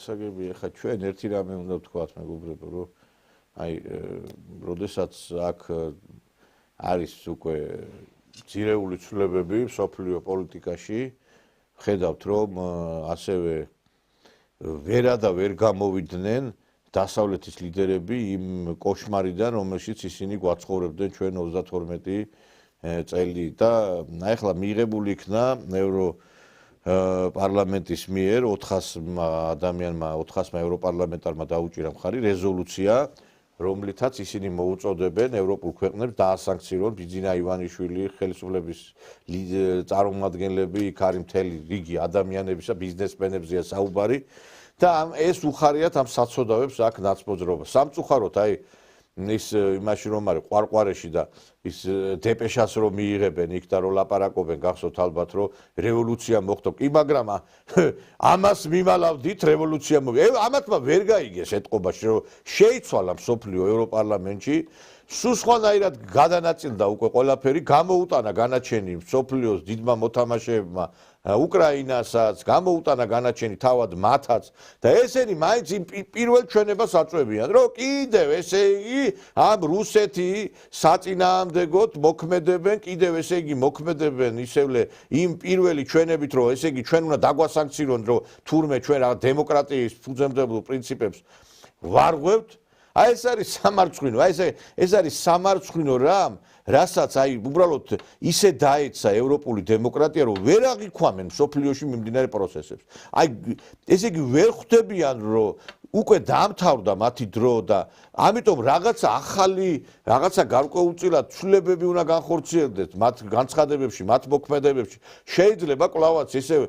გასაგებია, ხა ჩვენ ერთი რამე უნდა ვთქვათ მეგობრებო, რომ აი, როდესაც აქ არის უკვე ძირეული ცვლილებები სოფლიო პოლიტიკაში, ხედავთ რომ ასევე ვერა და ვერ გამოვიდნენ დასავლეთის ლიდერები იმ კოშმარიდან, რომელშიც ისინი გვაცხოვრებდნენ ჩვენ 32 წელი და ახლა მიიღებული იქნა ევროპარლამენტის მიერ 400 ადამიანმა, 400 ევროპარლამენტარმა დაუჭირა მხარი რეზოლუცია, რომლითაც ისინი მოუწოდებენ ევროპულ ქვეყნებს დაასანქცირონ ბიძინა ივანიშვილი, ხელისუფლების წარმომადგენლები, იქ არის მთელი რიგი ადამიანებისა, ბიზნესმენებზეა საუბარი და ეს უხარიათ ამ საცოდავებს აქ ნაცმოძრაობა. სამწუხაროდ აი ის იმაში რომ არის ყვარყვარეში და ის დეპეშას რომ მიიღებენ იქ და რომ ლაპარაკობენ გახსოვთ ალბათ რომ რევოლუცია მოხდა კი მაგრამ ამას მიმალავდით რევოლუცია მოხდა ამათმა ვერ გაიგეს ეთყობაში რომ შეიცვალა მსოფლიო ევროპარლამენტში სულ სხვანაირად გადანაწილდა უკვე ყველაფერი გამოუტანა განაჩენი მსოფლიოს დიდმა მოთამაშეებმა უკრაინასაც გამოუტანა განაჩენი თავად მათაც და ესენი მაინც იმ პირველ ჩვენებას აწვევიან რომ კიდევ ესე იგი ამ რუსეთი საწინააღმდეგოდ მოქმედებენ კიდევ ესე იგი მოქმედებენ ისევლე იმ პირველი ჩვენებით რომ ესე იგი ჩვენ უნდა დაგვასანქცირონ რომ თურმე ჩვენ რა დემოკრატიის ფუძემდებელ პრინციპებს ვარღვევთ აი ეს არის სამარცხვინო აი ეს არის სამარცხვინო რამ რასაც აი უბრალოდ ისე დაეცა ევროპული დემოკრატია რომ ვერ აღიქვამენ სოფლიოში მიმდინარე პროცესებს აი ესე იგი ვერ ხვდებიან რომ უკვე დაამთავრდა მათი დრო და ამიტომ რაღაცა ახალი რაღაცა გარკვეულწილად ცვლილებები უნდა განხორციელდეს მათ განცხადებებში მათ მოქმედებებში შეიძლება კლავაც ესე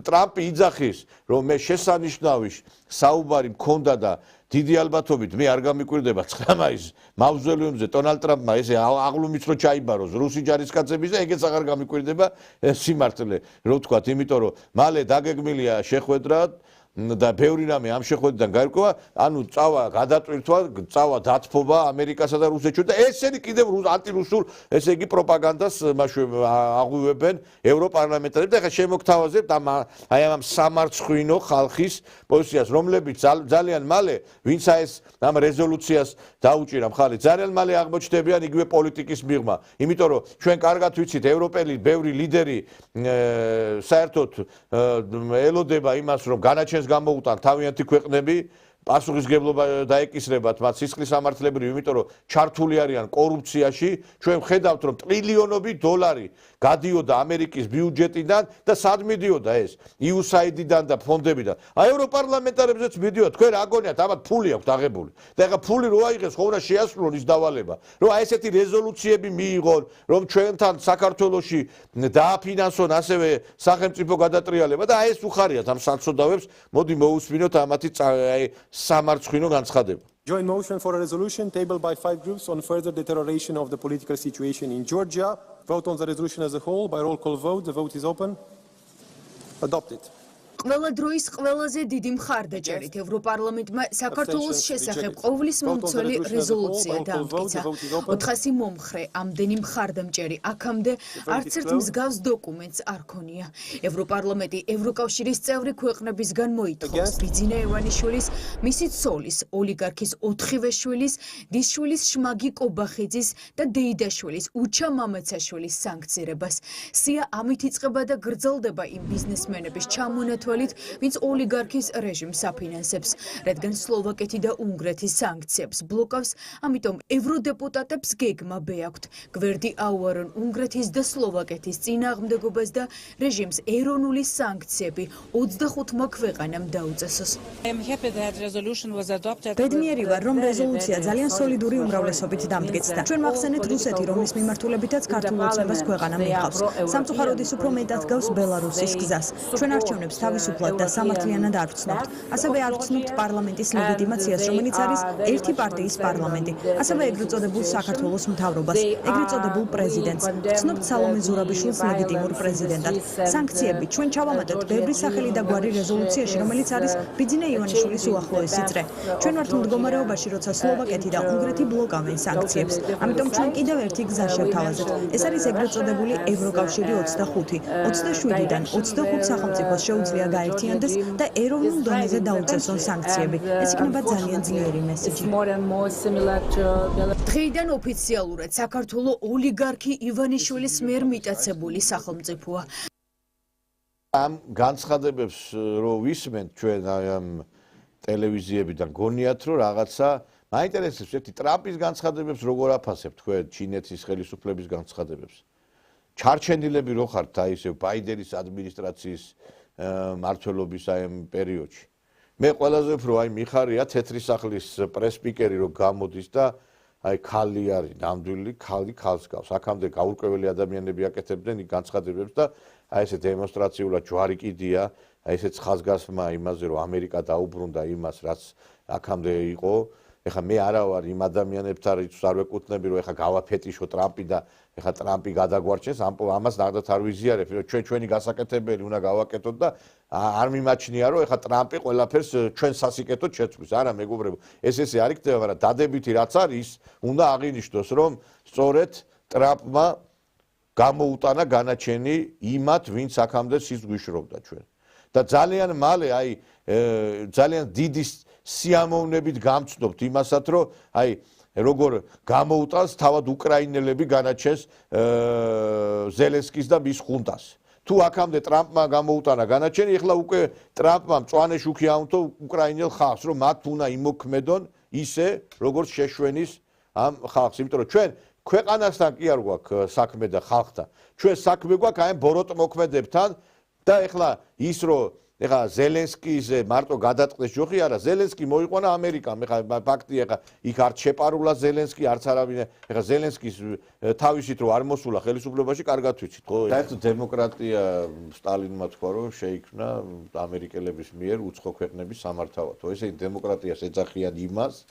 ტრამპი იძახის რომ მე შესანიშნავი საუბარი მქონდა და დიდი ალბათობით მე არ გამიკვირდება 9 მაისს მავზოლეუმზე დონალდ ტრამპმა ესე აღლუმიც რო ჩაიბაროს რუსი ჯარისკაცების და ეგეც აღარ გამიკვირდება სიმართლე რო ვთქვათ იმიტომ რომ მალე დაგეგმილია შეხვედრა და ბევრი რამე ამ შეხვედრიდან გარკვევა ანუ წავა გადატვირთვა წავა დათბობა ამერიკასა და რუსეთში და ესენი კიდევ ანტირუსულ ესე იგი პროპაგანდას აღვივებენ ევროპარლამენტარები და ახლა შემოგთავაზებთ აი ამ სამარცხვინო ხალხის პოზიციას რომლებიც ძალიან მალე ვინც ეს ამ რეზოლუციას დაუჭირა მხარი ძალიან მალე აღმოჩნდებიან იგივე პოლიტიკის მიღმა იმიტომ რომ ჩვენ კარგად ვიცით ევროპელი ბევრი ლიდერი საერთოდ ელოდება იმას რომ განაჩენს გამოუტან თავიანთი ქვეყნები პასუხისგებლობა დაეკისრებათ მათ სისხლის სამართლებრივ იმიტომ რომ ჩართული არიან კორუფციაში ჩვენ ხედავთ რომ ტრილიონები დოლარი გადიოდა ამერიკის ბიუჯეტიდან და სად მიდიოდა ეს USAID-დან და ფონდებიდან აი ევროპარლამენტარებზეც მიდიოდა თქვენ რა გონიათ ამათ ფული აქვთ აღებული და ეხა ფული რო აიღეს ხო უნდა შეასრულონ ის დავალება რომ აი ესეთი რეზოლუციები მიიღონ რომ ჩვენთან საქართველოში დააფინანსონ ასევე სახელმწიფო გადატრიალება და აი ეს უხარიათ ამ საცოდავებს მოდი მოусმინოთ ამათი აი სამარცხვინო განცხადება Joint motion for a resolution tabled by 5 groups on further deterioration of the political situation in Georgia. Vote on the resolution as a whole by roll call vote. The vote is open. Adopted. ყველა დროის ყველაზე დიდი მხარდაჭერით ევროპარლამენტმა საქართველოს შესახებ ყოვლის მომცველი რეზოლუცია დაამტკიცა. 400 მომხრე ამდენი მხარდამჭერი აქამდე არც ერთ მსგავს დოკუმენტს არ ქონია. ევროპარლამენტი ევროკავშირის წევრი ქვეყნებისგან მოითხოვს ბიძინა ივანიშვილის, მისი ცოლის, ოლიგარქის 4-ვე შვილის, დისშვილის შმაგი კობახიძის და დეიდაშვილის უჩა მამაცაშვილის სანქცირებას. სია ამით იწყება და გრძელდება იმ ბიზნესმენების ჩამონათვალ ვინც ოლიგარქის რეჟიმს აფინანსებს, რადგან სლოვაკეთი და უნგრეთის სანქციებს ბლოკავს, ამიტომ ევროდეპუტატებს გეგმა ბეაქვთ, გვერდი აუარონ უნგრეთის და სლოვაკეთის წინააღმდეგობას და რეჟიმს ეროვნული სანქციები 25-მა ქვეყანამ დაუწესოს. ბედნიერი ვარ, რომ რეზოლუცია ძალიან სოლიდური უმრავლესობით დამტკიცდა. ჩვენ მახსენეთ რუსეთი, რომლის მიმართულებითაც ქართულ ოცნებას ქვეყანა მიჰყავს. სამწუხაროდ ის უფრო მეტად გავს ბელარუსის გზას. ჩვენ არჩევნებს თავისუფლად და სამართლიანად არ ვცნობთ. ასევე არ ვცნობთ პარლამენტის ლეგიტიმაციას, რომელიც არის ერთი პარტიის პარლამენტი. ასევე ეგრეთ წოდებულ საქართველოს მთავრობას, ეგრეთ წოდებულ პრეზიდენტს. ვცნობთ სალომე ზურაბიშვილის ლეგიტიმურ პრეზიდენტად. სანქციები ჩვენ ჩავამატებთ ბევრი სახელი და გვარი რეზოლუციაში, რომელიც არის ბიძინა ივანიშვილის უახლოესი წრე. ჩვენ ვართ მდგომარეობაში, როცა სლოვაკეთი და უნგრეთი ბლოკავენ სანქციებს. ამიტომ ჩვენ კიდევ ერთი გზა შევთავაზეთ. ეს არის ეგრეთ წოდებული ევროკავშირი 25. 27-დან 25 სახელმწიფოს შეუძლია გაერთიანდეს და ეროვნულ დონეზე დაუწესონ სანქციები. ეს იქნება ძალიან ძლიერი მესიჯი. დღეიდან ოფიციალურად საქართველოს ოლიგარქი ივანიშვილის მიერ მიტაცებული სახელმწიფოა. ამ განცხადებებს რო ვისმენთ ჩვენ ამ ტელევიზიებიდან გონიათ რომ რაღაცა მაინტერესებს ერთი ტრამპის განცხადებებს როგორ აფასებთ თქვენ ჩინეთის ხელისუფლების განცხადებებს ჩარჩენილები რო ხართ აი ესე ბაიდენის ადმინისტრაციის მმართველობის აი ამ პერიოდში მე ყველაზე უფრო აი მიხარია თეთრი სახლის პრესპიკერი რო გამოდის და აი ქალი არის ნამდვილი ქალი ქალს გავს აქამდე გაურკვეველი ადამიანები აკეთებდნენ განცხადებებს და აი ესე დემონსტრაციულად ჯვარი კიდია აი ესე ხაზგასმა იმაზე რომ ამერიკა დაუბრუნდა იმას რაც აქამდე იყო ეხა მე არა ვარ იმ ადამიანებთან რითაც არ ვეკუთვნები რომ ეხა გავაფეტიშო ტრამპი და ეხა ტრამპი გადაგვარჩენს ამას ნახდათ არ ვიზიარებ რომ ჩვენი გასაკეთებელი უნდა გავაკეთოთ და არ მიმაჩნია რომ ეხა ტრამპი ყველაფერს ჩვენ სასიკეთოდ შეცვლის არა მეგობრებო ეს არ იქნება მაგრამ დადებითი რაც არის უნდა აღინიშნოს რომ სწორედ ტრამპმა გამოუტანა განაჩენი იმათ ვინც აქამდე სიზღვიშრობდა ჩვენ და ძალიან მალე აი ძალიან დიდი სიამოვნებით გამწნობთ იმასაც რომ აი როგორ გამოუტანს თავად უკრაინელები განაჩენს ზელენსკის და მის ხუნტას თუ აქამდე ტრამპმა გამოუტანა განაჩენი ეხლა უკვე ტრამპმა მწვანე შუქი აუნთო უკრაინელ ხალხს რომ მათ უნდა იმოქმედონ ისე როგორც შეშვენის ამ ხალხს იმიტომ რომ ჩვენ ქვეყანასთან კი არ გვაქვს საქმე და ხალხთან ჩვენ საქმე გვაქვს აი ბოროტ მოქმედებთან და ეხლა ის რომ ეხლა ზელენსკიზე მარტო გადაწყდეს ჯოხი არა ზელენსკი მოიყვანა ამერიკამ ეხლა ფაქტია ეხლა იქ არ შეპარულა ზელენსკი არც არავინ ეხლა ზელენსკის თავისით რომ არ მოსულა ხელისუფლებაში კარგად ვიცით ხო საერთოდ დემოკრატია სტალინმა თქვა რომ შეიქმნა ამერიკელების მიერ უცხო ქვეყნების სამართავად ხო ესე დემოკრატიას ეძახიან იმას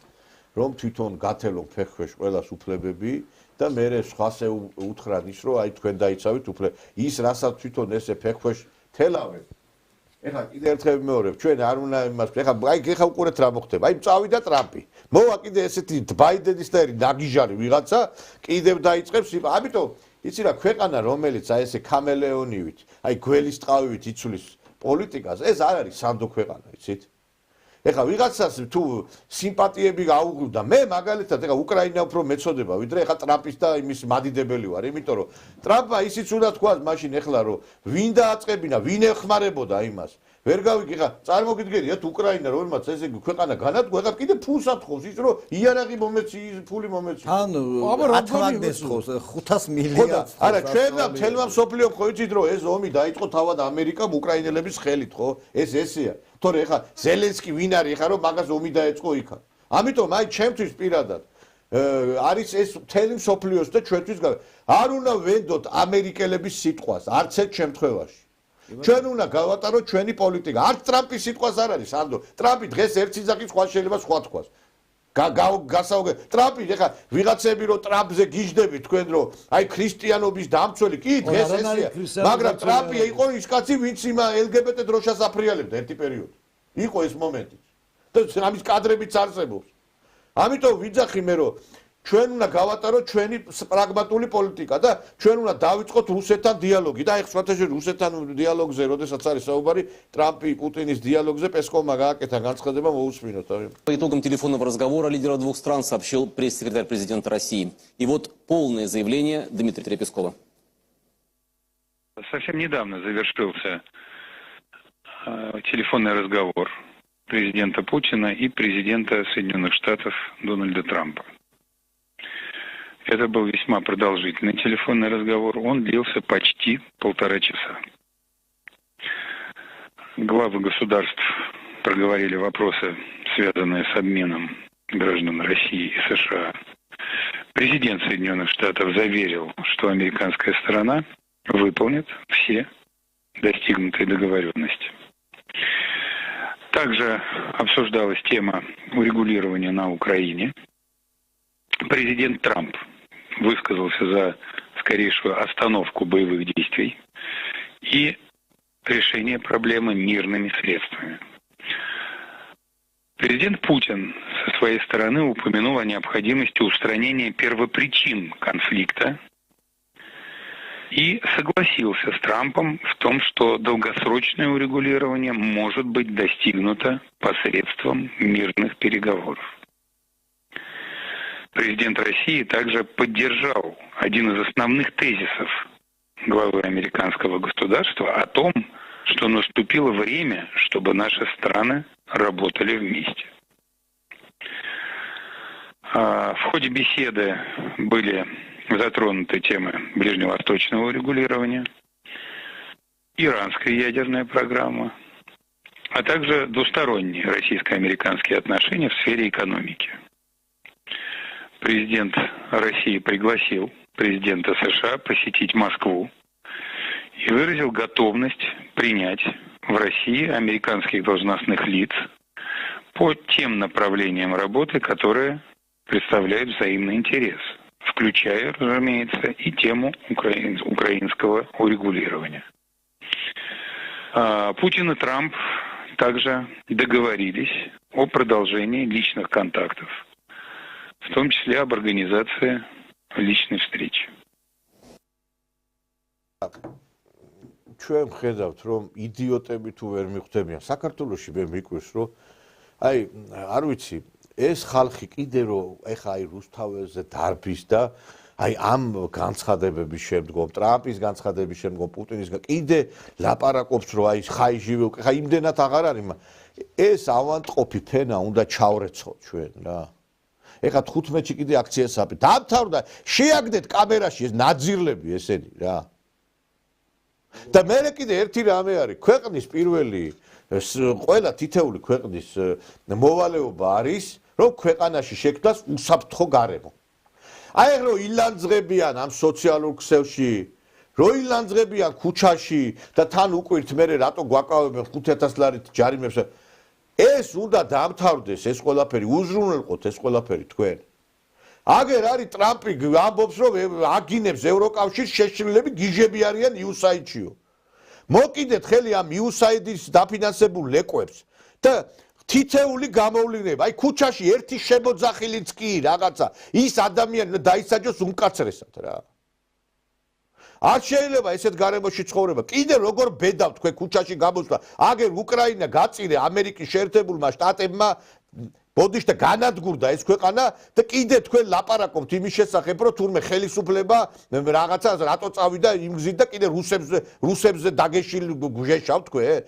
რომ თვითონ გათელონ ფეხქვეშ ყველას უფლებები და მე სხვას უთხრან ის რომ აი თქვენ დაიცავით ის რასაც თვითონ ესე ფეხქვეშ თელავენ ეხლა კიდე ერთხელ მეორე ჩვენ არ უნდა იმას ეხლა უყურეთ რა მოხდება აი წავიდა ტრამპი მოვა კიდე ესეთი ბაიდენის და ნაგიჟარი ვიღაცა კიდევ დაიწყებს ამიტომ იცი რა ქვეყანა რომელიც აი ესე კამელეონივით აი გველის ტყავივით იცვლის პოლიტიკას ეს არ არის სანდო ქვეყანა იცით ეხლა ვიღაცას თუ სიმპათიები გაუღლდა მე მაგალითად ეხლა უკრაინა უფრო მეწოდება ვიდრე ეხლა ტრამპის და იმის მადიდებელი ვარ იმიტომ რომ ტრამპმა ისიც უნდა თქვას მაშინ ეხლა რომ ვინ დააწყებინა ვინ ეხმარებოდა იმას ვერ გავიგე ეხლა წარმოგიდგენიათ უკრაინა რომელმაც ესე ქვეყანა განადგა ეხლა კიდე ფულს ათხოვს ის რომ იარაღი მომეცი ფული მომეცი ანუ ატლანტის ხოს 500 მილიარდს არა ჩვენმა თელმა მსოფლიო ხო იცით რომ ეს ომი დაიწყო თავად ამერიკამ უკრაინელების ხელით ხო ეს ესეა თორე ეხლა ზელენსკი ვინ არის ეხლა რომ მაგას ომი დაეწყო იქა ამიტომ აი ჩემთვის პირადად არის ეს მთელი მსოფლიოს და ჩვენთვის არ უნდა ვენდოთ ამერიკელების სიტყვას არც ერთ შემთხვევაში ჩვენ უნდა გავატაროთ ჩვენი პოლიტიკა არც ტრამპის სიტყვას არ არის სანდო ტრამპი დღეს ერთ სიძახის სხვა შეიძლება სხვა თქვას გასაუგე ტრამპი ეხლა ვიღაცები რომ ტრამპზე გიждდებით თქვენ რომ აი ქრისტიანობის დამცველი კი დღეს ესეა მაგრამ ტრამპი იყო ის კაცი ვინც იმ LGBT დროშას აფრიალებდა ერთი პერიოდი იყო ეს მომენტი და ამის კადრებიც არსებობს ამიტომ ვიძახი მე რომ ჩვენ უნდა გავატაროთ ჩვენი პრაგმატული პოლიტიკა და ჩვენ უნდა დავიწყოთ რუსეთთან დიალოგი და ეხლა სხვათაშორის რუსეთთან დიალოგზე როდესაც არის საუბარი ტრამპი პუტინის დიალოგზე პესკოვმა გააკეთა განცხადება მოусმინოთ По итогам телефонного разговора лидера двух стран сообщил пресс-секретарь президента России. И вот полное заявление Дмитрия Пескова. Совсем недавно завершился телефонный разговор президента Путина и президента Соединенных Штатов Дональда Трампа. Это был весьма продолжительный телефонный разговор. Он длился почти 1,5 часа. Главы государств проговорили вопросы, связанные с обменом граждан России и США. Президент Соединенных Штатов заверил, что американская сторона выполнит все достигнутые договоренности. Также обсуждалась тема урегулирования на Украине. Президент Трамп высказался за скорейшую остановку боевых действий и решение проблемы мирными средствами. Президент Путин со своей стороны упомянул о необходимости устранения первопричин конфликта и согласился с Трампом в том, что долгосрочное урегулирование может быть достигнуто посредством мирных переговоров. Президент России также поддержал один из основных тезисов главы американского государства о том, что наступило время, чтобы наши страны работали вместе. В ходе беседы были затронуты темы ближневосточного урегулирования, иранская ядерная программа, а также двусторонние российско-американские отношения в сфере экономики. Президент России пригласил президента США посетить Москву и выразил готовность принять в России американских должностных лиц по тем направлениям работы, которые представляют взаимный интерес, включая, разумеется, и тему украинского урегулирования. Путин и Трамп также договорились о продолжении личных контактов, в том числе об организации личной встречи. ჩვენ ხედავთ რომ იდიოტები თუ ვერ მიხვდებიან საქართველოში მე მიკვირს რომ აი არ ვიცი ეს ხალხი კიდე რომ ეხა აი რუსთაველზე დარბის და აი ამ განცხადებების შემდგომ ტრამპის განცხადების შემდგომ პუტინის კიდე ლაპარაკობს რომ აი ხაიჟივე ხა იმდენად აღარ არის ეს ავანტყოფი ფენა უნდა ჩავრეცოთ ჩვენ რა ეხა 15-ში კიდე აქციასაბი დამთავრდა შეაგდეთ კამერაში ეს ნაძირლები ესენი რა და მე კიდე ერთი რამე არის ქვეყნის პირველი ყველა თითეული ქვეყნის მოვალეობა არის რომ ქვეყანაში შექმნას უსაფრთხო გარემო აი რო ილანძღებიან ამ სოციალურ ქსელში რო ილანძღებიან ქუჩაში და თან უკვირთ მე რატო გვაკავებენ 5000 ლარით ჯარიმებს ეს უნდა დამთავრდეს ეს ყველაფერი უზრუნველყოთ ეს ყველაფერი თქვენ აგერ არის ტრამპი ამბობს რომ აგინებს ევროკავშირს შეშლილები გიჟები არიან USAID-შიო მოკიდეთ ხელი ამ USAID-ის დაფინანსებულ ლეკვებს და თითეული გამოვლენა აი ქუჩაში ერთი შემოძახილიც კი რაღაცა ის ადამიანი დაისაჯოს უმკაცრესად რა არ შეიძლება ესეთ გარემოში ცხოვრება კიდე როგორ ბედავ თქვენ ქუჩაში გამოსვლა აგერ უკრაინა გაწირე ამერიკის შეერთებულმა შტატებმა ბოდიშ და განადგურდა ეს ქვეყანა და კიდე თქვენ ლაპარაკობთ იმის შესახებ რომ თურმე ხელისუფლება რაღაცა რატო წავიდა იმ გზით და კიდე რუსებზე დაგეშილ გუჟეშავ თქვენ